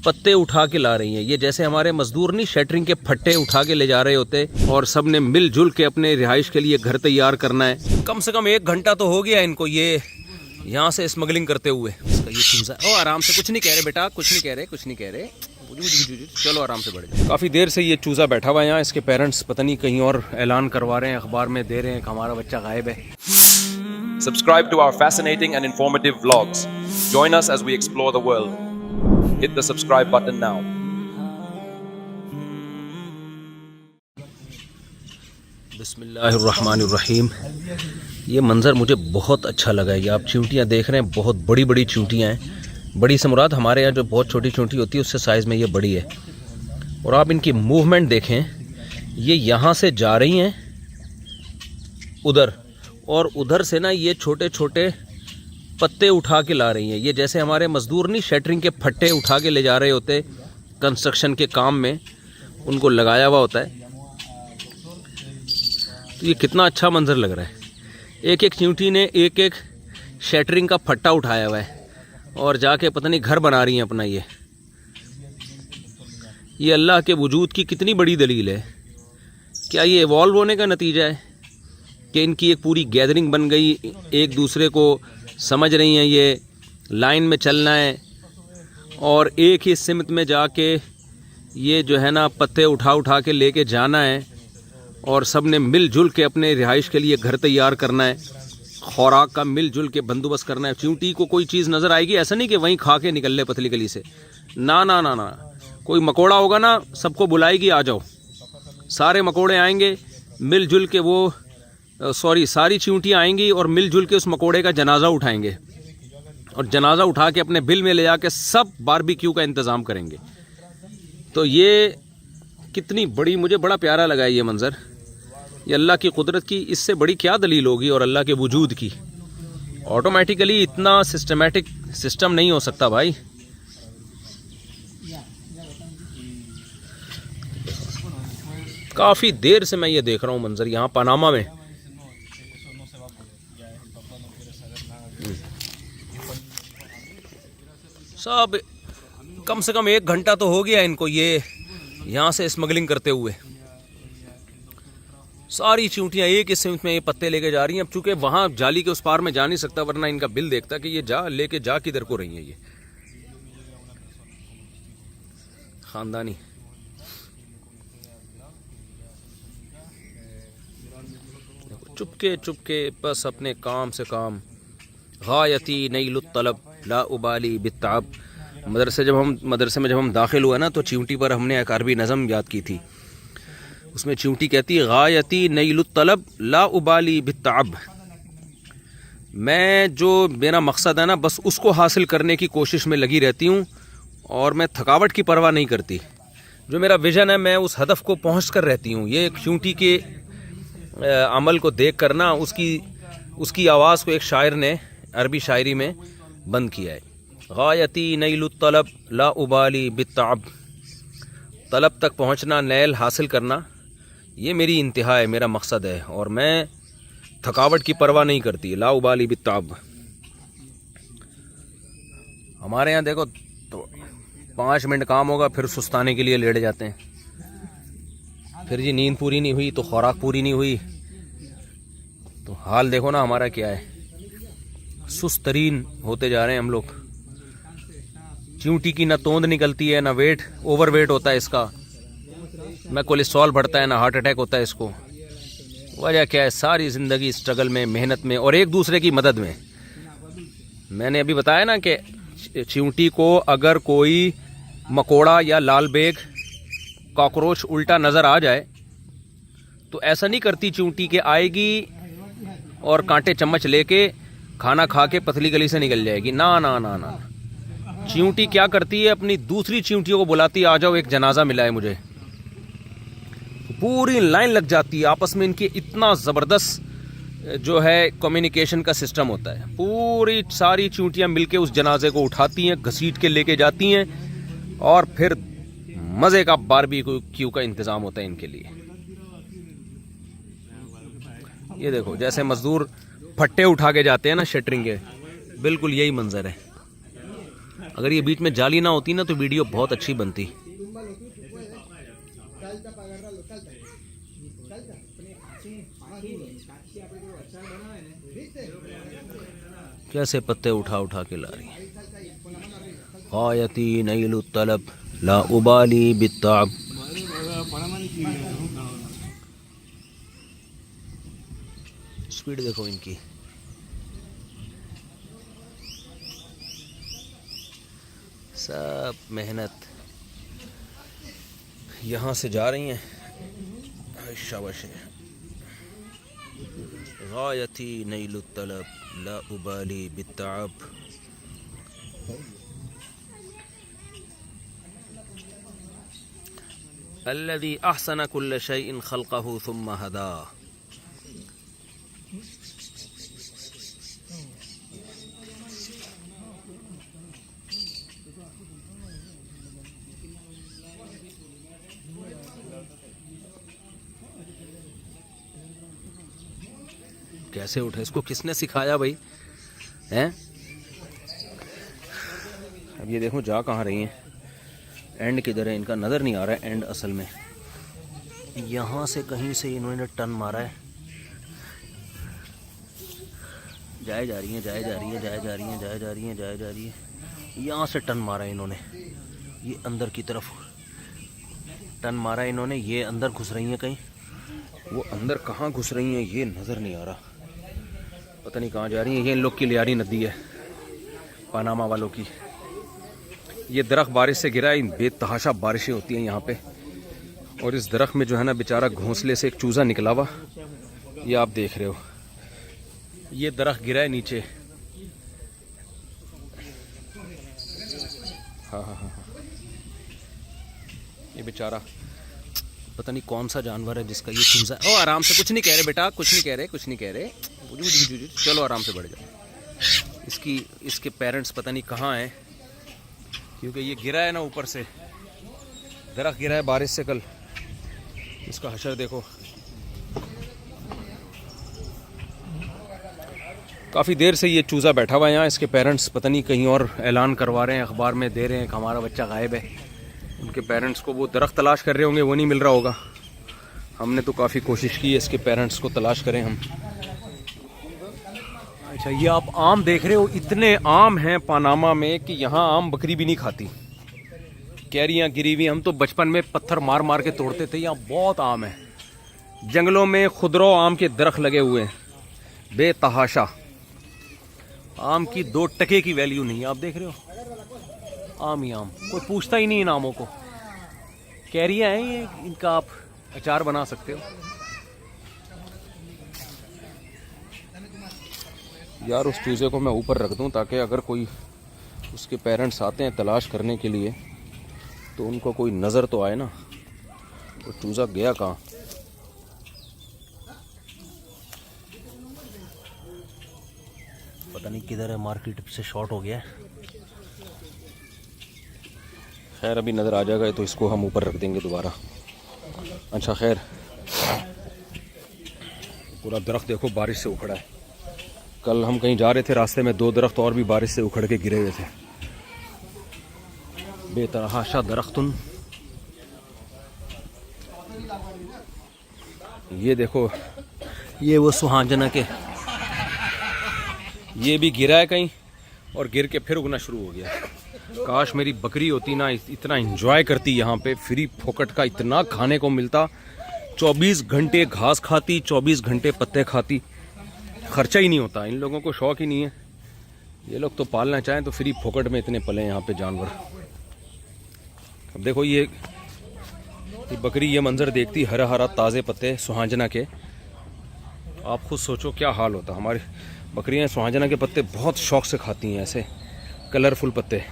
पत्ते उठा के ला रही हैं। ये जैसे हमारे मजदूर नहीं शटरिंग के फट्टे उठा के ले जा रहे होते, और सब ने मिलजुल के अपने रिहाइश के लिए घर तैयार करना है। कम से कम 1 घंटा तो हो गया इनको ये यहाँ से स्मगलिंग करते हुए। इसका ये चूजा ओ आराम से, कुछ नहीं कह रहे बेटा, कुछ नहीं कह रहे, कुछ नहीं कह रहे, चलो आराम से बढ़े। काफ़ी देर से ये चूज़ा बैठा हुआ है यहाँ। इसके पेरेंट्स पता नहीं कहीं और ऐलान करवा रहे हैं, अखबार में दे रहे हैं कि हमारा बच्चा गायब है। Subscribe to our fascinating and informative vlogs. Join us as we explore the world. Hit the subscribe button now. बिस्मिल्लाहिर्रहमानिर्रहीम। ये मंज़र मुझे बहुत अच्छा लगा। ये आप चींटियाँ देख रहे हैं, बहुत बड़ी बड़ी चींटियाँ हैं। बड़ी से मुराद हमारे यहाँ जो बहुत छोटी चींटी होती है उससे साइज़ में ये बड़ी है। और आप इनकी मूवमेंट देखें, ये यहाँ से जा रही हैं उधर, और उधर से ना ये छोटे छोटे पत्ते उठा के ला रही हैं। ये जैसे हमारे मजदूर नहीं शटरिंग के फट्टे उठा के ले जा रहे होते कंस्ट्रक्शन के काम में, उनको लगाया हुआ होता है। तो ये कितना अच्छा मंजर लग रहा है। एक एक चींटी ने एक एक शटरिंग का फट्टा उठाया हुआ है और जाके पता नहीं घर बना रही हैं अपना। ये अल्लाह के वजूद की कितनी बड़ी दलील है। क्या ये इवॉल्व होने का नतीजा है कि इनकी एक पूरी गैदरिंग बन गई, एक दूसरे को समझ रही हैं, ये लाइन में चलना है और एक ही सिमत में जाके ये जो है ना पत्ते उठा उठा के लेके जाना है, और सब ने मिलजुल के अपने रिहाइश के लिए घर तैयार करना है, खुराक का मिलजुल के बंदोबस्त करना है। चींटी को कोई चीज़ नज़र आएगी, ऐसा नहीं कि वहीं खा के निकल ले पतली गली से, ना ना ना ना। कोई मकोड़ा होगा ना, सबको बुलाएगी, आ जाओ। सारे मकोड़े आएंगे मिलजुल के, सारी चींटियाँ आएंगी और मिलजुल के उस मकोड़े का जनाजा उठाएंगे, और जनाजा उठा के अपने बिल में ले जाके सब बारबेक्यू का इंतज़ाम करेंगे। तो ये कितनी बड़ी, मुझे बड़ा प्यारा लगा ये मंज़र। ये अल्लाह की कुदरत की इससे बड़ी क्या दलील होगी, और अल्लाह के वजूद की। ऑटोमेटिकली इतना सिस्टमेटिक सिस्टम नहीं हो सकता भाई। काफ़ी देर से मैं ये देख रहा हूँ मंज़र यहाँ पनामा में। सब कम से कम 1 घंटा तो हो गया इनको ये यहाँ से स्मगलिंग करते हुए। सारी चींटियाँ एक इस सिमत में ये पत्ते लेके जा रही हैं। अब चूंकि वहाँ जाली के उस पार में जा नहीं सकता, वरना इनका बिल देखता कि ये लेके जा किधर को रही है। ये खानदानी चुपके चुपके बस अपने काम से काम। गायती नईलुत तलब ला उबाली बित्ताब। मदरसे में जब हम दाखिल हुआ ना, तो चींटी पर हमने एक अरबी नज़म याद की थी। उसमें चींटी कहती है, गायती नईलुत तलब ला उबाली बित्ताब। मैं जो मेरा मकसद है ना, बस उसको हासिल करने की कोशिश में लगी रहती हूँ, और मैं थकावट की परवाह नहीं करती। जो मेरा विज़न है, मैं उस हदफ को पहुँच कर रहती हूँ। ये एक चींटी के अमल को देख कर ना, उसकी आवाज़ को एक शायर ने अरबी शायरी में बंद किया है। गायती नईलुत तलब ला उबाली बित्ताब। तलब तक पहुँचना, नैल हासिल करना, ये मेरी इंतहा है, मेरा मकसद है, और मैं थकावट की परवाह नहीं करती। ला उबाली बित्ताब। हमारे यहाँ देखो तो 5 मिनट काम होगा, फिर सुस्ताने के लिए लेट जाते हैं। फिर जी नींद पूरी नहीं हुई तो खुराक पूरी नहीं हुई, तो हाल देखो ना हमारा क्या है। सुस्त तरीन होते जा रहे हैं हम लोग। चींटी की ना तोंद निकलती है, ना वेट, ओवर वेट होता है इसका, ना कोलेस्ट्रॉल बढ़ता है, ना हार्ट अटैक होता है इसको। वजह क्या है? सारी ज़िंदगी स्ट्रगल में, मेहनत में, और एक दूसरे की मदद में। मैंने अभी बताया ना कि चींटी को अगर कोई मकोड़ा या लाल बेग, कॉकरोच उल्टा नज़र आ जाए, तो ऐसा नहीं करती चींटी के आएगी और कांटे चम्मच लेके खाना खा के पतली गली से निकल जाएगी। ना ना ना ना। चींटी क्या करती है, अपनी दूसरी चींटियों को बुलाती है, आ जाओ एक जनाजा मिला है मुझे। पूरी लाइन लग जाती है आपस में इनकी। इतना ज़बरदस्त जो है कम्युनिकेशन का सिस्टम होता है। पूरी सारी चींटियां मिलके उस जनाजे को उठाती हैं, घसीट के लेके जाती हैं, और फिर मज़े का बारबेक्यू का इंतज़ाम होता है इनके लिए। ये देखो जैसे मजदूर फट्टे उठा के जाते हैं ना शटरिंग के, बिल्कुल यही मंजर है। अगर ये बीच में जाली ना होती ना तो वीडियो बहुत अच्छी बनती। कैसे पत्ते उठा उठा के ला रही है। गायती नैलु तलब ला उबाली बित्ताब। स्पीड देखो इनकी। सब मेहनत यहाँ से जा रही हैं। शाबाश। गायती नैलु तलब ला उबाली बित्ताब। अल्लज़ी अहसन कुल्ल शैइन खल्क़हु सुम्मा हदा। कैसे उठे, इसको किसने सिखाया भाई हैं? अब ये देखो जा कहाँ रही हैं। एंड किधर है इनका नज़र नहीं आ रहा है। एंड असल में यहाँ से कहीं से इन्होंने टर्न मारा है। जाए जा रही है, जाए जा रही है, जाए जा रही है, जाए जा रही है, जाए जा रही है। यहाँ से टर्न मारा है इन्होंने, ये अंदर की तरफ टर्न मारा है इन्होंने। ये अंदर घुस रही हैं कहीं, वो अंदर कहाँ घुस रही हैं ये नज़र नहीं आ रहा। पता नहीं कहाँ जा रही हैं। ये इन लोग की लियारी नदी है, पनामा वालों की। ये दरख्त बारिश से गिरा है। बेतहाशा बारिशें होती हैं यहाँ पे। और इस दरख्त में जो है ना बेचारा घोंसले से एक चूज़ा निकला हुआ, ये आप देख रहे हो। ये दरख्त गिरा है नीचे। हाँ हाँ हाँ हाँ। ये बेचारा पता नहीं कौन सा जानवर है जिसका ये चूज़ा। ओ आराम से, कुछ नहीं कह रहे बेटा, कुछ नहीं कह रहे, कुछ नहीं कह रहे। चलो आराम से बढ़ जाओ। इसके पेरेंट्स पता नहीं कहाँ हैं, क्योंकि ये गिरा है ना ऊपर से। दरख्त गिरा है बारिश से कल। इसका हशर देखो। काफ़ी देर से ये चूज़ा बैठा हुआ है यहाँ। इसके पेरेंट्स पता नहीं कहीं और ऐलान करवा रहे हैं, अखबार में दे रहे हैं कि हमारा बच्चा गायब है। उनके पेरेंट्स को वो दरख्त तलाश कर रहे होंगे, वो नहीं मिल रहा होगा। हमने तो काफ़ी कोशिश की है इसके पेरेंट्स को तलाश करें हम। अच्छा, ये आप आम देख रहे हो। इतने आम हैं पनामा में कि यहाँ आम बकरी भी नहीं खाती। कैरियाँ गिरी हुई। हम तो बचपन में पत्थर मार मार के तोड़ते थे। यहाँ बहुत आम है। जंगलों में खुदरो आम के दरख्त लगे हुए हैं बेतहाशा। आम की 2 टके की वैल्यू नहीं है। आप देख रहे हो, आम ही आम। कोई पूछता ही नहीं इन आमों को। कैरियाँ हैं ये, इनका आप अचार बना सकते हो। यार उस चूज़े को मैं ऊपर रख दूं ताकि अगर कोई उसके पेरेंट्स आते हैं तलाश करने के लिए तो उनको कोई नज़र तो आए ना। वो चूज़ा गया कहाँ? पता नहीं किधर है, मार्केट से शॉर्ट हो गया है। खैर अभी नज़र आ जाएगा तो इसको हम ऊपर रख देंगे दोबारा। अच्छा खैर, पूरा दरख्त देखो बारिश से उखड़ा है। कल हम कहीं जा रहे थे, रास्ते में 2 दरख्त और भी बारिश से उखड़ के गिरे हुए थे। बेतहाशा दरख्तुन। ये देखो, ये वो सुहांजना के, ये भी गिरा है कहीं और गिर के फिर उगना शुरू हो गया। काश मेरी बकरी होती ना, इतना एंजॉय करती। यहाँ पे फ्री फोकट का इतना खाने को मिलता। 24 घंटे घास खाती, 24 घंटे पत्ते खाती, खर्चा ही नहीं होता। इन लोगों को शौक ही नहीं है। ये लोग तो पालना चाहें तो फ्री फोकट में इतने पले यहाँ पे जानवर। अब देखो ये बकरी ये मंजर देखती, हरा हरा ताज़े पत्ते सुहांजना के। आप खुद सोचो क्या हाल होता। हमारी बकरियाँ सुहांजना के पत्ते बहुत शौक से खाती हैं, ऐसे कलरफुल पत्ते।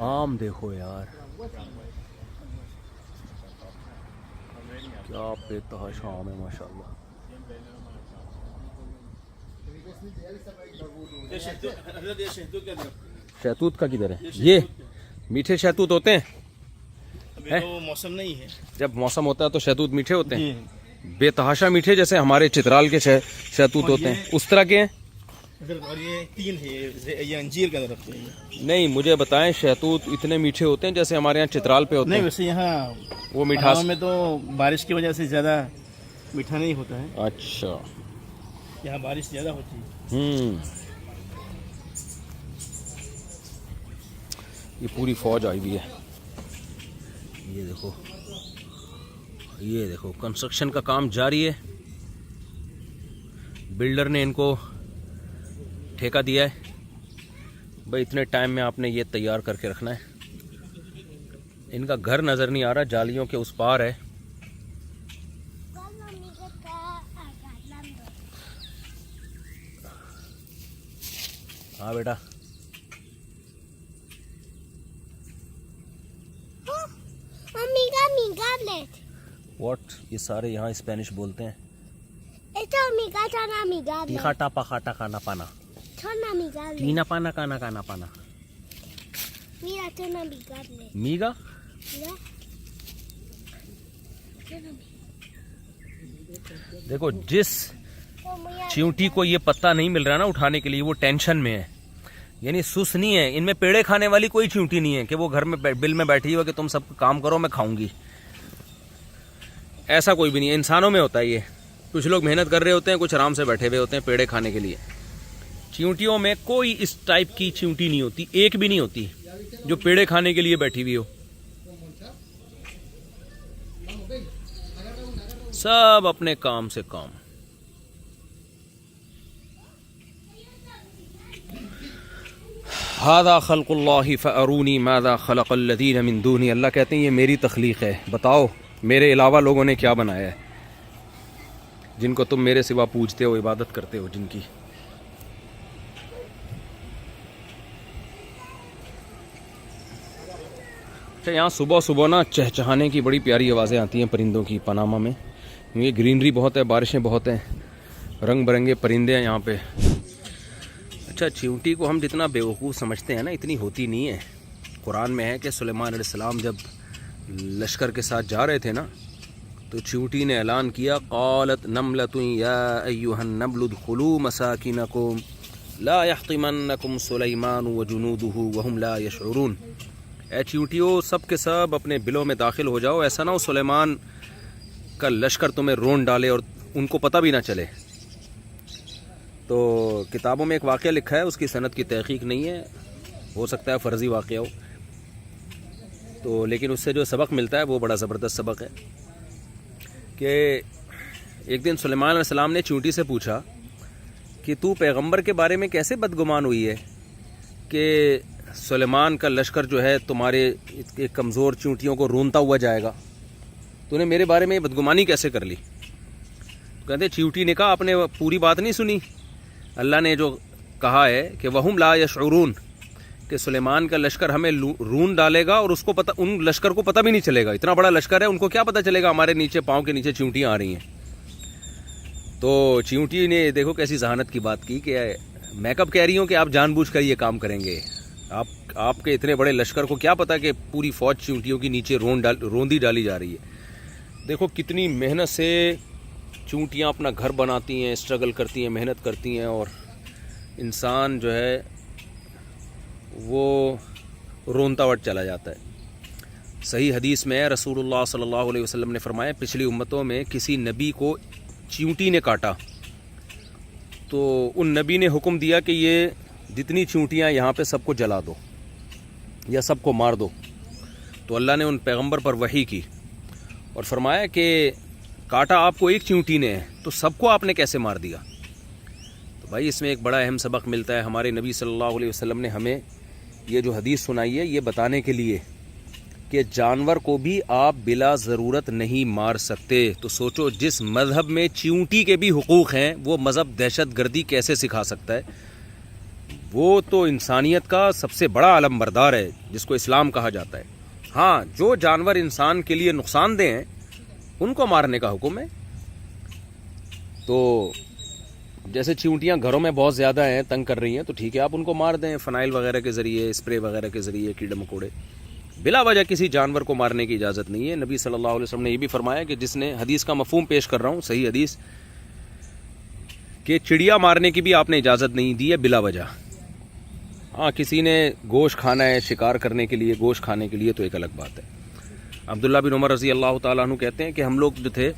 आम देखो यार, क्या बेतहाशा आम है माशाल्लाह। शहतूत का किधर है? ये मीठे शहतूत होते हैं? अभी तो मौसम नहीं है। जब मौसम होता है तो शहतूत मीठे होते हैं, बेतहाशा मीठे, जैसे हमारे चित्राल के शहतूत होते हैं उस तरह के हैं। और ये 3 है, ये अंजीर का दरख्त है ये। नहीं, मुझे बताएं, शहतूत इतने मीठे होते हैं जैसे हमारे यहाँ चित्राल पे होते नहीं, हैं? वैसे यहाँ वो मिठास पनामा में तो बारिश की वजह से ज़्यादा मीठा नहीं होता है। अच्छा। यहाँ बारिश ज़्यादा होती है। ये पूरी फौज आई हुई है। ये देखो कंस्ट्रक्शन का काम जारी है। बिल्डर ने इनको ठेका दिया है, भाई इतने टाइम में आपने ये तैयार करके रखना है। इनका घर नज़र नहीं आ रहा, जालियों के उस पार है। हाँ बेटा, व्हाट? ये सारे यहाँ स्पेनिश बोलते हैं। तीखा टापा खाटा खाना पाना, टीना पाना काना काना पाना, मीगा। देखो, जिस चींटी को ये पत्ता नहीं मिल रहा ना उठाने के लिए, वो टेंशन में है, यानी सुस नहीं है। इनमें पेड़े खाने वाली कोई चींटी नहीं है कि वो घर में बिल में बैठी हुई कि तुम सब काम करो मैं खाऊंगी, ऐसा कोई भी नहीं है। इंसानों में होता है ये, कुछ लोग मेहनत कर रहे होते हैं, कुछ आराम से बैठे हुए होते हैं पेड़े खाने के लिए। चींटियों में कोई इस टाइप की चींटी नहीं होती, एक भी नहीं होती जो पेड़े खाने के लिए बैठी हुई हो। सब अपने काम से काम। हादा खल्कुल्लाहि फअरूनी मादा खलक़ल्लज़ीन मिन दूनी। अल्लाह कहते हैं ये मेरी तख्लीक है, बताओ मेरे अलावा लोगों ने क्या बनाया है, जिनको तुम मेरे सिवा पूजते हो, इबादत करते हो जिनकी। अच्छा, यहाँ सुबह सुबह ना चहचहाने की बड़ी प्यारी आवाज़ें आती हैं परिंदों की पनामा में। ये ग्रीनरी बहुत है, बारिशें बहुत हैं, रंग बिरंगे परिंदे हैं यहाँ पे। अच्छा, चींटी को हम जितना बेवकूफ़ समझते हैं ना, इतनी होती नहीं है। कुरान में है कि सुलेमान अलैहिस्सलाम जब लश्कर के साथ जा रहे थे ना, तो चींटी ने ऐलान किया, क़ालत नमलतुन या अय्युहन नमलु उदखुलू मसाकिनकुम ला यहतिमन्नकुम सुलैमान व जुनूदुहु वहुम ला यशउरून। ए चींटियों, सब के सब अपने बिलों में दाखिल हो जाओ, ऐसा ना हो सुलेमान का लश्कर तुम्हें रोन डाले और उनको पता भी ना चले। तो किताबों में एक वाक़या लिखा है, उसकी सनद की तहक़ीक़ नहीं है, हो सकता है फ़र्ज़ी वाक़या हो, तो लेकिन उससे जो सबक मिलता है वो बड़ा ज़बरदस्त सबक है कि एक दिन सुलेमान अलैहिस्सलाम ने चींटी से पूछा कि तू पैगंबर के बारे में कैसे बदगुमान हुई है कि सुलेमान का लश्कर जो है तुम्हारे कमज़ोर चींटियों को रोनता हुआ जाएगा, तूने मेरे बारे में बदगुमानी कैसे कर ली? कहते चींटी ने कहा, आपने पूरी बात नहीं सुनी? अल्लाह ने जो कहा है कि वहुम ला यशउरून, कि सुलेमान का लश्कर हमें रून डालेगा और उसको पता, उन लश्कर को पता भी नहीं चलेगा। इतना बड़ा लश्कर है, उनको क्या पता चलेगा हमारे नीचे, पाँव के नीचे चींटियाँ आ रही हैं। तो चींटी ने देखो कैसी जहानत की बात की कि मैं कब कह रही हूँ कि आप जानबूझकर ये काम करेंगे। आपके इतने बड़े लश्कर को क्या पता कि पूरी फौज चींटियों की नीचे रोंदी डाली जा रही है। देखो कितनी मेहनत से चींटियाँ अपना घर बनाती हैं, स्ट्रगल करती हैं, मेहनत करती हैं, और इंसान जो है वो रोनतावट चला जाता है। सही हदीस में रसूलुल्लाह सल्लल्लाहु अलैहि वसल्लम ने फरमाया, पिछली उम्मतों में किसी नबी को चींटी ने काटा तो उन नबी ने हुक्म दिया कि ये जितनी चींटियाँ यहाँ पे सबको जला दो या सबको मार दो। तो अल्लाह ने उन पैगंबर पर वही की और फरमाया कि काटा आपको एक चींटी ने है तो सबको आपने कैसे मार दिया? तो भाई इसमें एक बड़ा अहम सबक मिलता है। हमारे नबी सल्लल्लाहु अलैहि वसल्लम ने हमें ये जो हदीस सुनाई है ये बताने के लिए कि जानवर को भी आप बिला ज़रूरत नहीं मार सकते। तो सोचो, जिस मज़हब में चींटी के भी हुकूक़ हैं वो मज़हब दहशतगर्दी कैसे सिखा सकता है? वो तो इंसानियत का सबसे बड़ा अलमबरदार है जिसको इस्लाम कहा जाता है। हाँ, जो जानवर इंसान के लिए नुकसानदेह हैं उनको मारने का हुक्म है। तो जैसे चींटियां घरों में बहुत ज़्यादा हैं, तंग कर रही हैं, तो ठीक है आप उनको मार दें फ़नाइल वगैरह के ज़रिए, स्प्रे वगैरह के ज़रिए, कीड़े मकोड़े। बिला वजह किसी जानवर को मारने की इजाज़त नहीं है। नबी सल्लल्लाहु अलैहि वसल्लम ने ये भी फरमाया कि जिसने, हदीस का मफ़हूम पेश कर रहा हूँ, सही हदीस, कि चिड़िया मारने की भी आपने इजाज़त नहीं दी है बिला वजह। हाँ, किसी ने गोश्त खाना है शिकार करने के लिए, गोश्त खाने के लिए, तो एक अलग बात है। अब्दुल्ला बिन उमर रज़ी अल्लाह ताला अन्हु कहते हैं कि हम लोग जो थे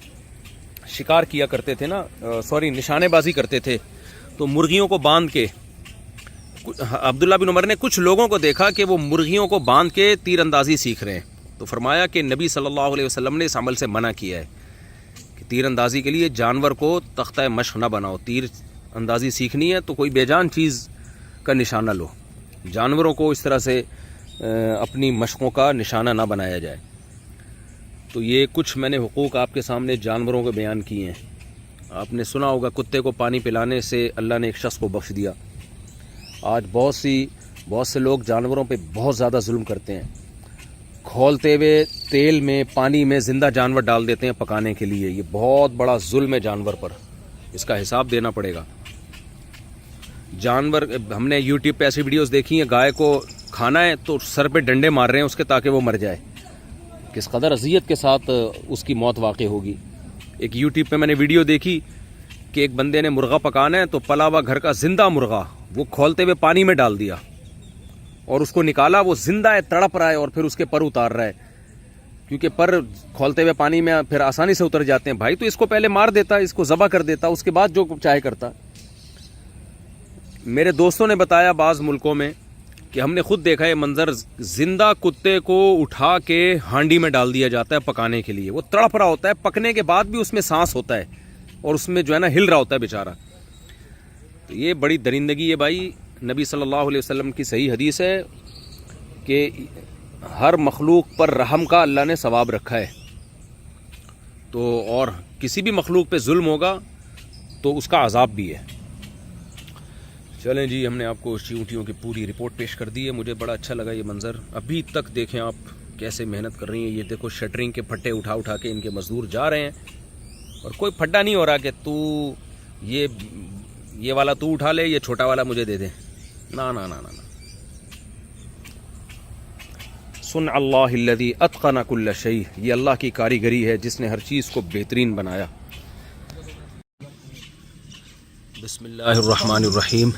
शिकार किया करते थे ना, निशानेबाजी करते थे, तो मुर्गियों को बांध के, अब्दुल्ला बिन उमर ने कुछ लोगों को देखा कि वो मुर्गियों को बांध के तीरंदाजी सीख रहे हैं। तो फरमाया कि नबी सल्लल्लाहु अलैहि वसल्लम ने इस अमल से मना किया है कि तीरंदाजी के लिए जानवर को तख्ता मश्क ना बनाओ। तीर अंदाजी सीखनी है तो कोई बेजान चीज़ का निशाना लो, जानवरों को इस तरह से अपनी मशकों का निशाना ना बनाया जाए। तो ये कुछ मैंने हुकूक आपके सामने जानवरों के बयान किए हैं। आपने सुना होगा कुत्ते को पानी पिलाने से अल्लाह ने एक शख्स को बख्श दिया। आज बहुत से लोग जानवरों पे बहुत ज़्यादा जुल्म करते हैं। खौलते हुए तेल में, पानी में ज़िंदा जानवर डाल देते हैं पकाने के लिए। ये बहुत बड़ा जुल्म है जानवर पर, इसका हिसाब देना पड़ेगा। जानवर, हमने यूट्यूब पे ऐसी वीडियोस देखी हैं, गाय को खाना है तो सर पे डंडे मार रहे हैं उसके ताकि वो मर जाए। किस कदर अज़ियत के साथ उसकी मौत वाक़ई होगी। एक यूट्यूब पे मैंने वीडियो देखी कि एक बंदे ने मुर्गा पकाना है तो पला हुआ घर का ज़िंदा मुर्गा वो खोलते हुए पानी में डाल दिया और उसको निकाला, वो ज़िंदा है, तड़प रहा है और फिर उसके पर उतार रहा है, क्योंकि पर खोलते हुए पानी में फिर आसानी से उतर जाते हैं। भाई तो इसको पहले मार देता, इसको ज़बह कर देता, उसके बाद जो चाहे करता। मेरे दोस्तों ने बताया बाज़ मुल्कों में कि हमने खुद देखा है मंजर, जिंदा कुत्ते को उठा के हांडी में डाल दिया जाता है पकाने के लिए। वो तड़प रहा होता है, पकने के बाद भी उसमें सांस होता है और उसमें जो है ना हिल रहा होता है बेचारा। तो ये बड़ी दरिंदगी है भाई। नबी सल्लल्लाहु अलैहि वसल्लम की सही हदीस है कि हर मखलूक पर रहम का अल्लाह ने सवाब रखा है। तो और किसी भी मखलूक पे जुल्म होगा तो उसका अजाब भी है। चलें जी, हमने आपको चींटियों की पूरी रिपोर्ट पेश कर दी है। मुझे बड़ा अच्छा लगा ये मंज़र। अभी तक देखें आप कैसे मेहनत कर रही हैं। ये देखो शटरिंग के फट्टे उठा उठा के इनके मज़दूर जा रहे हैं और कोई फड्डा नहीं हो रहा कि तू ये वाला तू उठा ले, ये छोटा वाला मुझे दे दे। ना ना ना ना ना। सुन अल्लाहिल्लज़ी अत्क़ना कुल्ल शै, ये अल्लाह की कारीगरी है जिसने हर चीज़ को बेहतरीन बनाया। बिस्मिल्लाहिर्रहमानिर्रहीम।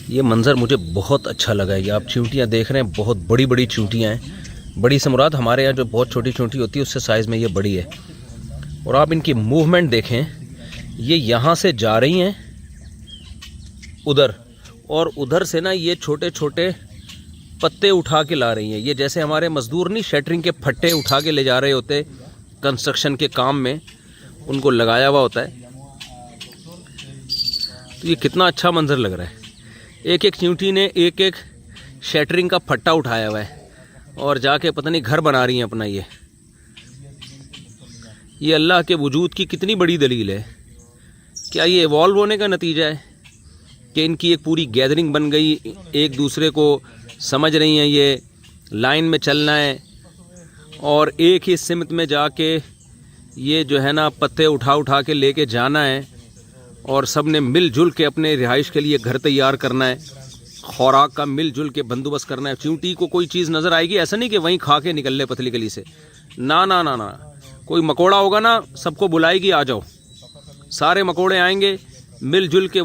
ये मंज़र मुझे बहुत अच्छा लगा। ये आप चींटियाँ देख रहे हैं, बहुत बड़ी बड़ी चींटियाँ हैं। बड़ी से मुराद हमारे यहाँ जो बहुत छोटी चींटी होती है उससे साइज़ में ये बड़ी है। और आप इनकी मूवमेंट देखें, ये यहाँ से जा रही हैं उधर, और उधर से ना ये छोटे छोटे पत्ते उठा के ला रही हैं। ये जैसे हमारे मज़दूर नहीं शटरिंग के फट्टे उठा के ले जा रहे होते कंस्ट्रक्शन के काम में, उनको लगाया हुआ होता है। तो ये कितना अच्छा मंजर लग रहा है। एक एक चींटी ने एक एक शटरिंग का फट्टा उठाया हुआ है और जाके पता नहीं घर बना रही हैं अपना। ये अल्लाह के वजूद की कितनी बड़ी दलील है। क्या ये इवॉल्व होने का नतीजा है कि इनकी एक पूरी गैदरिंग बन गई, एक दूसरे को समझ रही हैं, ये लाइन में चलना है और एक ही सिमत में जाके ये जो है ना पत्ते उठा उठा के लेके जाना है और सब ने मिलजुल के अपने रिहाइश के लिए घर तैयार करना है, खुराक का मिलजुल के बंदोबस्त करना है। चींटी को कोई चीज़ नज़र आएगी, ऐसा नहीं कि वहीं खा के निकल ले पतली गली से। ना ना ना ना, कोई मकोड़ा होगा ना सबको बुलाएगी, आ जाओ। सारे मकोड़े आएंगे मिलजुल के,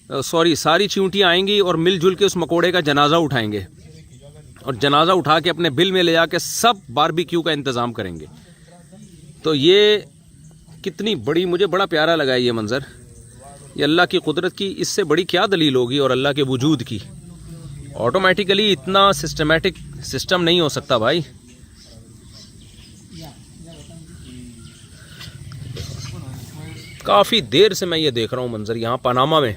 सारी चींटियाँ आएंगी और मिलजुल के उस मकोड़े का जनाजा उठाएंगे और जनाजा उठा के अपने बिल में ले जाके सब बारबेक्यू का इंतज़ाम करेंगे। तो ये कितनी बड़ी, मुझे बड़ा प्यारा लगा ये मंज़र। ये अल्लाह की कुदरत की इससे बड़ी क्या दलील होगी और अल्लाह के वजूद की। ऑटोमेटिकली इतना सिस्टमेटिक सिस्टम नहीं हो सकता भाई। काफ़ी देर से मैं ये देख रहा हूँ मंज़र यहाँ पनामा में।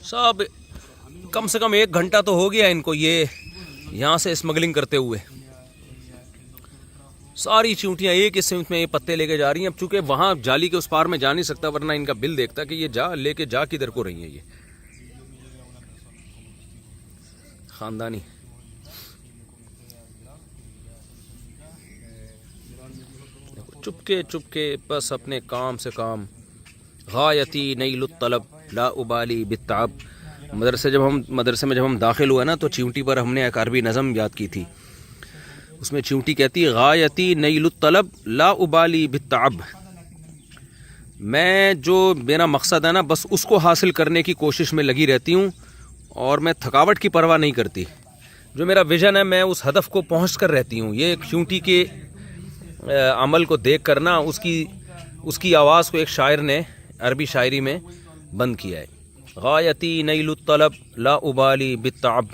सब कम से कम 1 घंटा तो हो गया इनको ये यहाँ से स्मगलिंग करते हुए। सारी चींटियाँ एक ही सिमत में ये पत्ते लेके जा रही हैं। अब चूंकि वहाँ जाली के उस पार में जा नहीं सकता, वरना इनका बिल देखता कि ये लेके जा किधर को रही है। ये ख़ानदानी। चुपके चुपके बस अपने काम से काम। गायती नईलुत तलब ला उबाली बित्ताब। मदरसे में जब हम दाखिल हुए ना तो चिमटी पर हमने एक अरबी नज़म याद की थी। उसमें चिमटी कहती है गायती नईलुत तलब ला उबाली बित्ताब। मैं जो मेरा मकसद है ना बस उसको हासिल करने की कोशिश में लगी रहती हूँ और मैं थकावट की परवाह नहीं करती। जो मेरा विज़न है मैं उस हदफ को पहुँच कर रहती हूँ। ये चिमटी के अमल को देख कर ना उसकी आवाज़ को एक शायर ने अरबी शायरी में बंद किया है। गायती नईलुत तलब ला उबाली बित्ताब।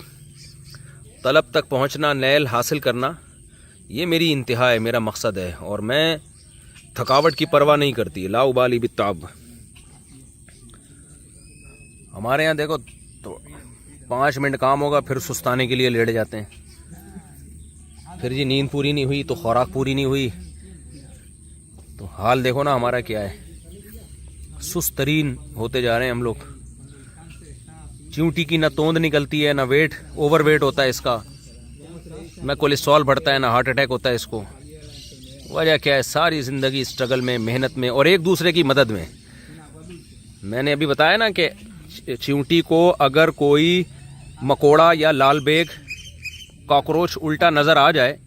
तलब तक पहुँचना, नैल हासिल करना, ये मेरी इंतहा है, मेरा मकसद है और मैं थकावट की परवाह नहीं करती। ला उबाली बित्ताब। हमारे यहाँ देखो तो 5 मिनट काम होगा फिर सुस्ताने के लिए लेट जाते हैं। फिर जी नींद पूरी नहीं हुई तो खुराक पूरी नहीं हुई तो हाल देखो ना हमारा क्या है। सुस्त तरीन होते जा रहे हैं हम लोग। चिमटी की ना तोंद निकलती है, ना वेट ओवर वेट होता है इसका, ना कोलेस्ट्रॉल बढ़ता है, ना हार्ट अटैक होता है इसको। वजह क्या है? सारी ज़िंदगी स्ट्रगल में, मेहनत में और एक दूसरे की मदद में। मैंने अभी बताया ना कि चिमटी को अगर कोई मकोड़ा या लाल बेग कॉकरोच उल्टा नज़र आ जाए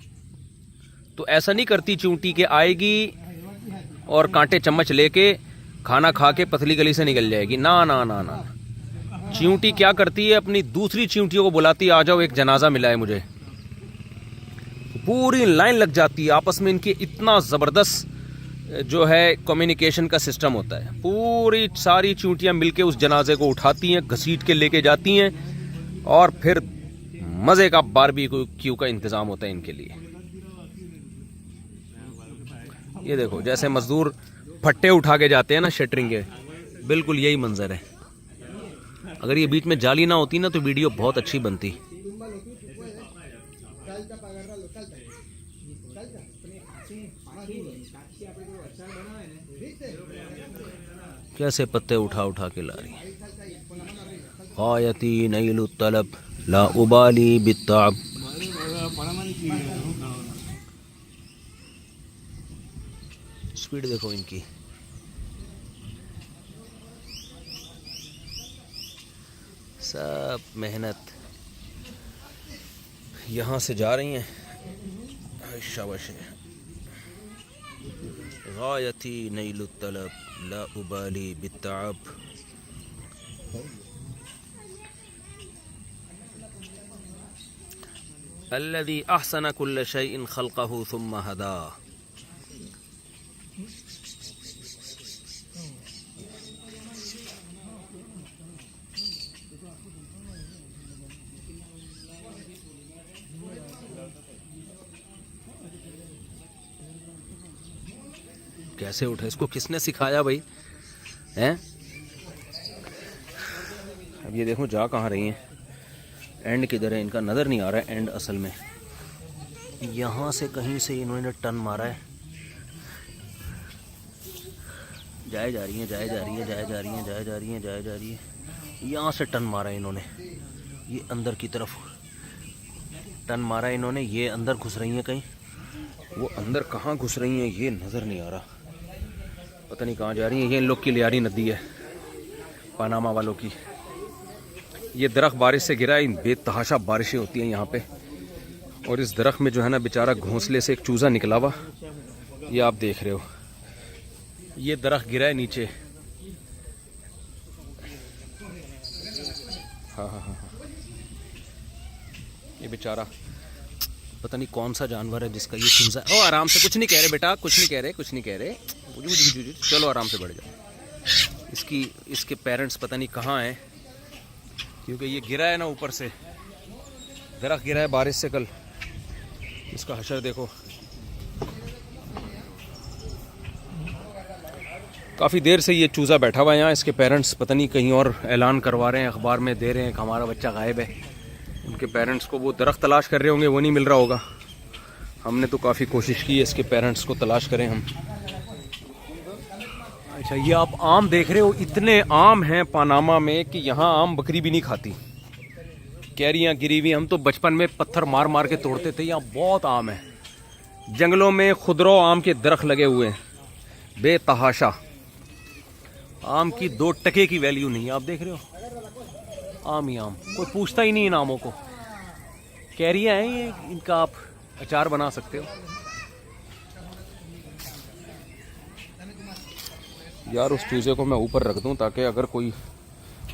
तो ऐसा नहीं करती चिमटी के आएगी और कांटे चम्मच लेके खाना खा के पतली गली से निकल जाएगी। ना ना ना ना, चिमटी क्या करती है? अपनी दूसरी चिमटियों को बुलाती है, आ जाओ एक जनाजा मिला है मुझे। पूरी लाइन लग जाती है आपस में। इनकी इतना ज़बरदस्त जो है कम्युनिकेशन का सिस्टम होता है। पूरी सारी चिमटियाँ मिलके उस जनाजे को उठाती हैं, घसीट के लेके जाती हैं और फिर मज़े का बारबेक्यू का इंतज़ाम होता है इनके लिए। ये देखो जैसे मजदूर फट्टे उठा के जाते हैं ना शटरिंग के, बिल्कुल यही मंजर है। अगर ये बीच में जाली ना होती ना तो वीडियो बहुत अच्छी बनती। कैसे पत्ते उठा उठा के ला रही है। गायती नईलुत तलब ला उबाली बित्ताब। स्पीड देखो इनकी। सब मेहनत यहाँ से जा रही हैं। शाबाश है। गायती नईलुत तलब ला उबाली बित्ताब। अल्लज़ी अहसन कुल्ल शैइन खल्क़हु सुम्मा हदा। कैसे उठे? इसको किसने सिखाया भाई? हैं? अब ये देखो जा कहाँ रही हैं। एंड किधर है इनका? नज़र नहीं आ रहा है एंड। असल में यहाँ से कहीं से इन्होंने टर्न मारा है। जाए जा रही है, जाए जा रही है, जाए जा रही है, जाए जा रही है, जाए जा रही है। यहाँ से टर्न मारा है इन्होंने, ये अंदर की तरफ टर्न मारा है इन्होंने। ये अंदर घुस रही हैं कहीं। वो अंदर कहाँ घुस रही हैं ये नज़र नहीं आ रहा। पता नहीं कहाँ जा रही हैं। ये इन लोग की लियारी नदी है, पनामा वालों की। ये दरख्त बारिश से गिरा है। इन बेतहाशा बारिशें होती हैं यहाँ पे। और इस दरख्त में जो है ना बेचारा घोंसले से एक चूज़ा निकला हुआ, ये आप देख रहे हो। ये दरख्त गिरा है नीचे। हाँ हाँ हाँ हाँ, ये बेचारा पता नहीं कौन सा जानवर है जिसका ये चूज़ा। ओ आराम से, कुछ नहीं कह रहे बेटा, कुछ नहीं कह रहे, कुछ नहीं कह रहे। चलो आराम से बढ़ जाओ। इसके पेरेंट्स पता नहीं कहाँ हैं, क्योंकि ये गिरा है ना ऊपर से। दरख्त गिरा है बारिश से कल। इसका हशर देखो। काफ़ी देर से ये चूज़ा बैठा हुआ है यहाँ। इसके पेरेंट्स पता नहीं कहीं और ऐलान करवा रहे हैं, अखबार में दे रहे हैं कि हमारा बच्चा गायब है। उनके पेरेंट्स को वो दरख्त तलाश कर रहे होंगे, वो नहीं मिल रहा होगा। हमने तो काफ़ी कोशिश की है इसके पेरेंट्स को तलाश करें हम। अच्छा, ये आप आम देख रहे हो। इतने आम हैं पनामा में कि यहाँ आम बकरी भी नहीं खाती। कैरियाँ गिरी हुई, हम तो बचपन में पत्थर मार मार के तोड़ते थे। यहाँ बहुत आम है, जंगलों में खुदरो आम के दरख्त लगे हुए हैं बेतहाशा। आम की 2 टके की वैल्यू नहीं है। आप देख रहे हो, आम ही आम, कोई पूछता ही नहीं इन आमों को। कैरियाँ हैं ये, इनका आप अचार बना सकते हो। यार उस चूजे को मैं ऊपर रख दूं ताकि अगर कोई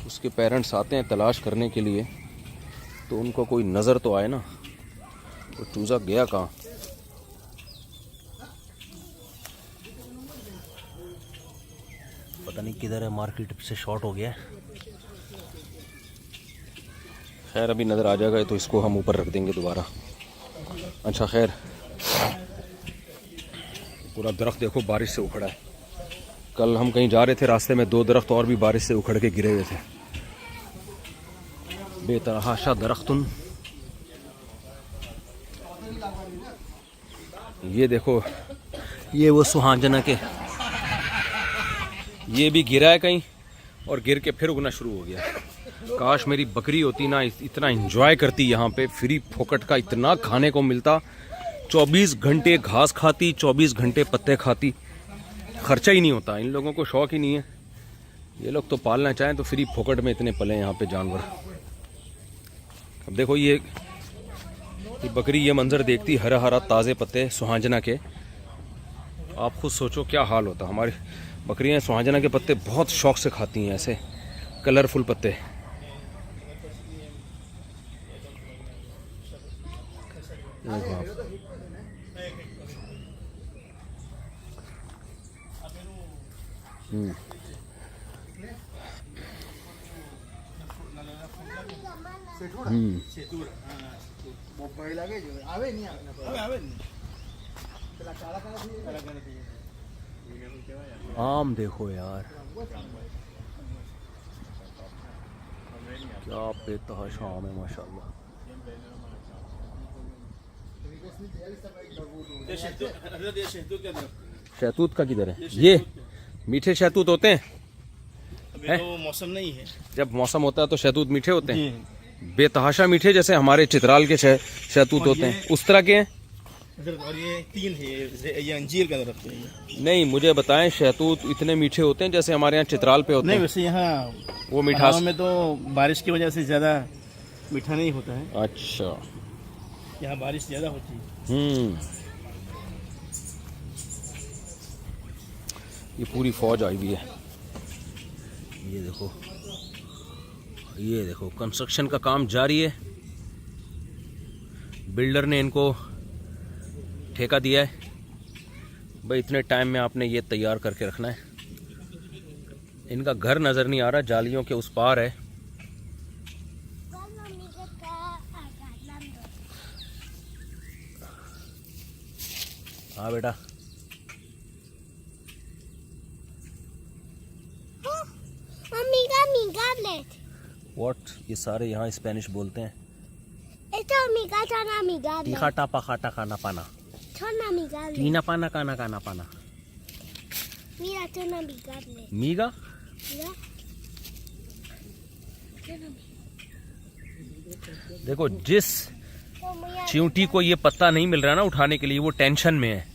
उसके पेरेंट्स आते हैं तलाश करने के लिए तो उनको कोई नज़र तो आए ना। वो चूजा गया कहाँ? पता नहीं किधर है, मार्केट से शॉर्ट हो गया है। खैर अभी नज़र आ जाएगा तो इसको हम ऊपर रख देंगे दोबारा। अच्छा खैर, पूरा दरख्त देखो बारिश से उखड़ा है। कल हम कहीं जा रहे थे, रास्ते में 2 दरख्त और भी बारिश से उखड़ के गिरे हुए थे। बेतहाशा दरख्तुन। ये देखो, ये वो सुहांजना के, ये भी गिरा है कहीं और गिर के फिर उगना शुरू हो गया। काश मेरी बकरी होती ना, इतना एंजॉय करती यहाँ पे। फ्री फोकट का इतना खाने को मिलता, 24 घंटे घास खाती, 24 घंटे पत्ते खाती, खर्चा ही नहीं होता। इन लोगों को शौक ही नहीं है। ये लोग तो पालना चाहें तो फ्री फोकट में इतने पले यहाँ पे जानवर। अब देखो ये बकरी ये मंजर देखती, हरा हरा ताज़े पत्ते सुहांजना के। आप खुद सोचो क्या हाल होता। हमारी बकरियाँ सुहांजना के पत्ते बहुत शौक से खाती हैं, ऐसे कलरफुल पत्ते। आम देखो यार, क्या बेतहाशा आम है माशाल्लाह। शहतूत का किधर है? ये मीठे शहतूत होते हैं। अभी तो मौसम नहीं है। जब मौसम होता है तो शहतूत मीठे होते हैं, बेतहाशा मीठे, जैसे हमारे चित्राल के शहतूत होते हैं उस तरह के हैं। और ये 3 है, ये अंजीर का दरख्त है। नहीं, मुझे बताएं, शहतूत इतने मीठे होते हैं जैसे हमारे यहाँ चित्राल पे होते नहीं, हैं? वैसे यहाँ वो मिठास में तो बारिश की वजह से ज़्यादा मीठा नहीं होता है। अच्छा, यहाँ बारिश ज़्यादा होती है। ये पूरी फौज आई हुई है। ये देखो, ये देखो, कंस्ट्रक्शन का काम जारी है। बिल्डर ने इनको ठेका दिया है, भाई इतने टाइम में आपने ये तैयार करके रखना है। इनका घर नज़र नहीं आ रहा, जालियों के उस पार है। हाँ बेटा, व्हाट, ये सारे यहाँ स्पेनिश बोलते हैं। तीखा टापा खाटा खाना पाना, टीना पाना काना काना पाना, मीगा। देखो, जिस चींटी को ये पत्ता नहीं मिल रहा ना उठाने के लिए, वो टेंशन में है,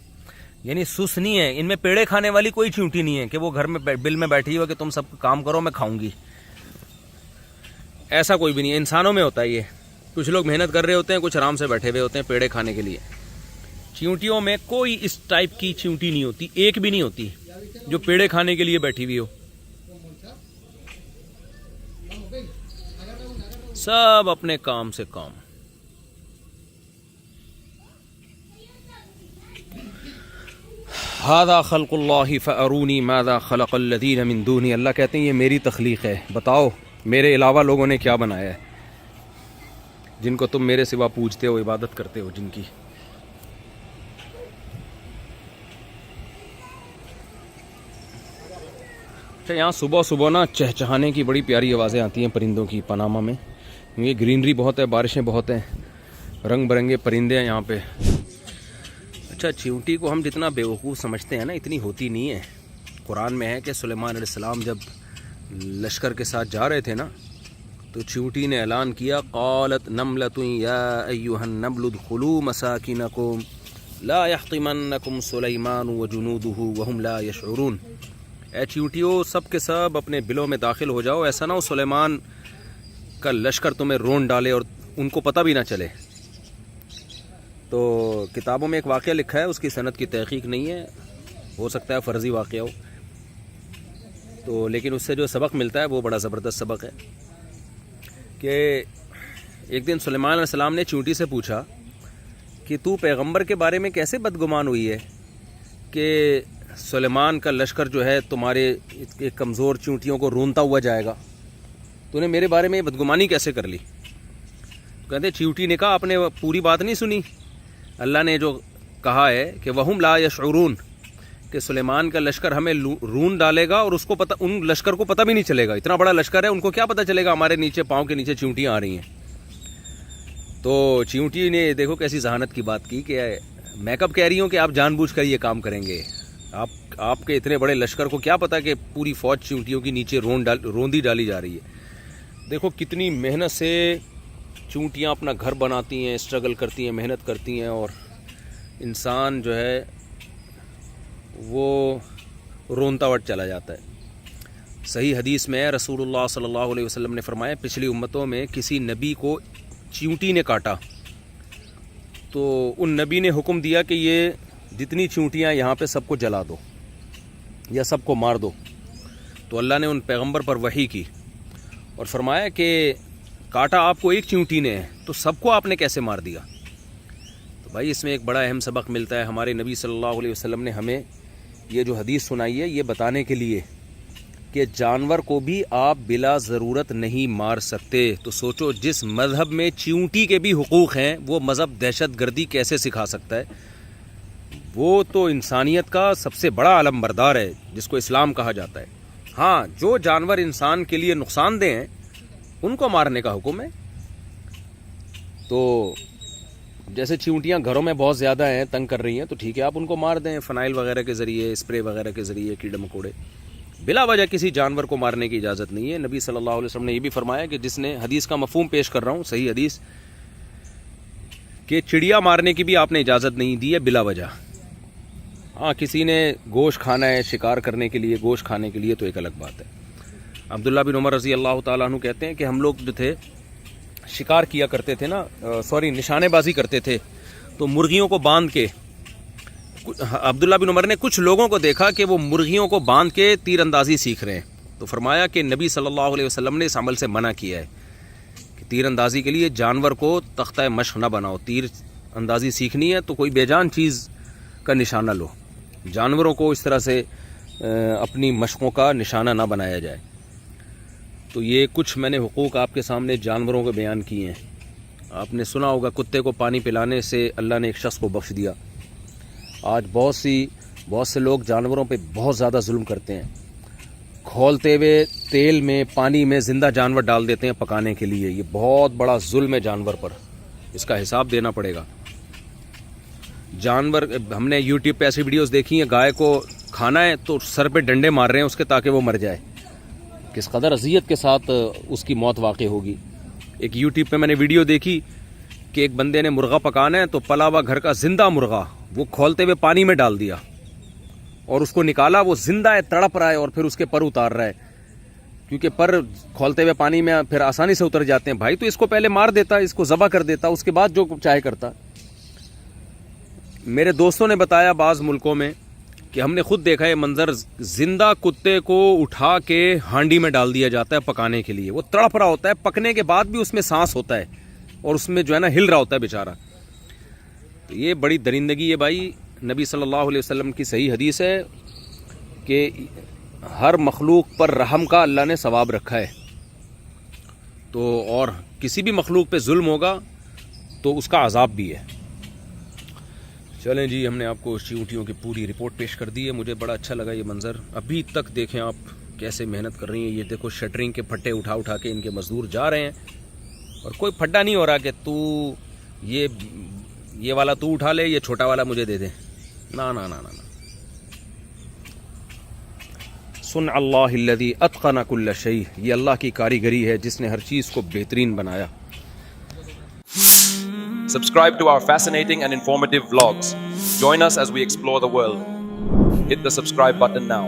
यानी सुस नहीं है। इनमें पेड़े खाने वाली कोई चींटी नहीं है कि वो घर में बिल में बैठी हो कि तुम सब काम करो मैं खाऊंगी। ऐसा कोई भी नहीं है। इंसानों में होता है ये, कुछ लोग मेहनत कर रहे होते हैं, कुछ आराम से बैठे हुए होते हैं पेड़े खाने के लिए। चींटियों में कोई इस टाइप की चींटी नहीं होती, एक भी नहीं होती जो पेड़े खाने के लिए बैठी हुई हो। सब अपने काम से काम। हादा खल्कुल्लाहि फअरूनी मादा खलक़ल्लज़ीन मिन दूनी। अल्लाह कहते हैं ये मेरी तख्लीक है, बताओ मेरे अलावा लोगों ने क्या बनाया है, जिनको तुम मेरे सिवा पूजते हो, इबादत करते हो जिनकी। अच्छा, यहाँ सुबह सुबह ना चहचहाने की बड़ी प्यारी आवाज़ें आती हैं परिंदों की पनामा में। ये ग्रीनरी बहुत है, बारिशें बहुत हैं, रंग बिरंगे परिंदे हैं यहाँ पे। अच्छा, चींटी को हम जितना बेवकूफ़ समझते हैं ना, इतनी होती नहीं है। कुरान में है कि सुलेमान अलैहिस्सलाम जब लश्कर के साथ जा रहे थे ना, तो चींटी ने ऐलान किया, क़ालत नमलतुन या अय्युहन नमलु उदखुलू मसाकिनकुम ला यहतिमन्नकुम सुलैमान व जुनूदुहु वहुम ला यशउरून। ए चींटियों, सब के सब अपने बिलों में दाखिल हो जाओ, ऐसा ना हो सुलेमान का लश्कर तुम्हें रोन डाले और उनको पता भी ना चले। तो किताबों में एक वाक़या लिखा है, उसकी सनद की तहक़ीक़ नहीं है, हो सकता है फ़र्ज़ी वाक़या हो, तो लेकिन उससे जो सबक मिलता है वो बड़ा ज़बरदस्त सबक है कि एक दिन सुलेमान अलैहिस्सलाम ने चींटी से पूछा कि तू पैगंबर के बारे में कैसे बदगुमान हुई है कि सुलेमान का लश्कर जो है तुम्हारे एक कमज़ोर चींटियों को रोनता हुआ जाएगा, तूने मेरे बारे में बदगुमानी कैसे कर ली? तो कहते चींटी ने कहा, आपने पूरी बात नहीं सुनी? अल्लाह ने जो कहा है कि वहुम ला यशउरून, कि सुलेमान का लश्कर हमें रून डालेगा और उसको पता, उन लश्कर को पता भी नहीं चलेगा। इतना बड़ा लश्कर है, उनको क्या पता चलेगा हमारे नीचे पाँव के नीचे चींटियाँ आ रही हैं। तो चींटी ने देखो कैसी जहानत की बात की कि मैं कब कह रही हूँ कि आप जानबूझकर ये काम करेंगे। आपके इतने बड़े लश्कर को क्या पता कि पूरी फ़ौज चींटियों की नीचे रोंदी डाली जा रही है। देखो कितनी मेहनत से चींटियाँ अपना घर बनाती हैं, स्ट्रगल करती हैं, मेहनत करती हैं, और इंसान जो है वो रोनतावट चला जाता है। सही हदीस में रसूलुल्लाह सल्लल्लाहु अलैहि वसल्लम ने फरमाया, पिछली उम्मतों में किसी नबी को चींटी ने काटा तो उन नबी ने हुक्म दिया कि ये जितनी चींटियाँ यहाँ पे सबको जला दो या सबको मार दो। तो अल्लाह ने उन पैगंबर पर वही की और फरमाया कि काटा आपको एक चींटी ने है तो सबको आपने कैसे मार दिया। तो भाई इसमें एक बड़ा अहम सबक मिलता है। हमारे नबी सल्लल्लाहु अलैहि वसल्लम ने हमें ये जो हदीस सुनाई है ये बताने के लिए कि जानवर को भी आप बिला ज़रूरत नहीं मार सकते। तो सोचो, जिस मज़हब में चींटी के भी हुकूक़ हैं वो मज़हब दहशत गर्दी कैसे सिखा सकता है। वो तो इंसानियत का सबसे बड़ा आलम बरदार है जिसको इस्लाम कहा जाता है। हाँ, जो जानवर इंसान के लिए नुकसानदेह हैं उनको मारने का हुक्म है। तो जैसे चींटियाँ घरों में बहुत ज़्यादा हैं, तंग कर रही हैं, तो ठीक है आप उनको मार दें फ़नाइल वगैरह के ज़रिए, स्प्रे वगैरह के ज़रिए, कीड़े मकोड़े। बिला वजह किसी जानवर को मारने की इजाज़त नहीं है। नबी सल्लल्लाहु अलैहि वसल्लम ने ये भी फरमाया कि जिसने, हदीस का मफ़हूम पेश कर रहा हूँ, सही हदीस, कि चिड़िया मारने की भी आपने इजाज़त नहीं दी है बिला वजह। हाँ, किसी ने गोश्त खाना है शिकार करने के लिए, गोश्त खाने के लिए, तो एक अलग बात है। अब्दुल्ला बिन उमर रज़ी अल्लाह ताला अन्हु कहते हैं कि हम लोग जो थे शिकार किया करते थे ना, निशानेबाजी करते थे, तो मुर्गियों को बांध के, अब्दुल्ला बिन उमर ने कुछ लोगों को देखा कि वो मुर्गियों को बांध के तीरंदाजी सीख रहे हैं। तो फरमाया कि नबी सल्लल्लाहु अलैहि वसल्लम ने इस अमल से मना किया है कि तीरंदाजी के लिए जानवर को तख्ता मश्क न बनाओ। तीर अंदाजी सीखनी है तो कोई बेजान चीज़ का निशाना लो, जानवरों को इस तरह से अपनी मशकों का निशाना ना बनाया जाए। तो ये कुछ मैंने हुकूक आपके सामने जानवरों के बयान किए हैं। आपने सुना होगा कुत्ते को पानी पिलाने से अल्लाह ने एक शख्स को बख्श दिया। आज बहुत से लोग जानवरों पे बहुत ज़्यादा जुल्म करते हैं। खौलते हुए तेल में, पानी में ज़िंदा जानवर डाल देते हैं पकाने के लिए। ये बहुत बड़ा जुल्म है जानवर पर, इसका हिसाब देना पड़ेगा। जानवर, हमने यूट्यूब पे ऐसी वीडियोस देखी हैं, गाय को खाना है तो सर पे डंडे मार रहे हैं उसके ताकि वो मर जाए। किस कदर अज़ियत के साथ उसकी मौत वाक़ई होगी। एक यूट्यूब पे मैंने वीडियो देखी कि एक बंदे ने मुर्गा पकाना है तो पला हुआ घर का ज़िंदा मुर्गा वो खौलते हुए पानी में डाल दिया और उसको निकाला, वो ज़िंदा है, तड़प रहा है और फिर उसके पर उतार रहा है, क्योंकि पर खौलते हुए पानी में फिर आसानी से उतर जाते हैं। भाई तो इसको पहले मार देता, इसको ज़बह कर देता, उसके बाद जो चाहे करता। मेरे दोस्तों ने बताया बाज़ मुल्कों में कि हमने खुद देखा है मंजर, जिंदा कुत्ते को उठा के हांडी में डाल दिया जाता है पकाने के लिए। वो तड़प रहा होता है, पकने के बाद भी उसमें सांस होता है और उसमें जो है ना हिल रहा होता है बेचारा। तो ये बड़ी दरिंदगी है भाई। नबी सल्लल्लाहु अलैहि वसल्लम की सही हदीस है कि हर मखलूक पर रहम का अल्लाह ने सवाब रखा है। तो और किसी भी मखलूक पे जुल्म होगा तो उसका अजाब भी है। चलें जी, हमने आपको चींटियों की पूरी रिपोर्ट पेश कर दी है। मुझे बड़ा अच्छा लगा ये मंज़र। अभी तक देखें आप कैसे मेहनत कर रही हैं। ये देखो शटरिंग के फट्टे उठा उठा के इनके मज़दूर जा रहे हैं और कोई फड्डा नहीं हो रहा कि तू ये वाला तू उठा ले, ये छोटा वाला मुझे दे दे। ना ना ना ना ना। सुन अल्लाहिल्लज़ी अत्क़ना कुल्ल शै, ये अल्लाह की कारीगरी है जिसने हर चीज़ को बेहतरीन बनाया। Subscribe to our fascinating and informative vlogs. Join us as we explore the world. Hit the subscribe button now.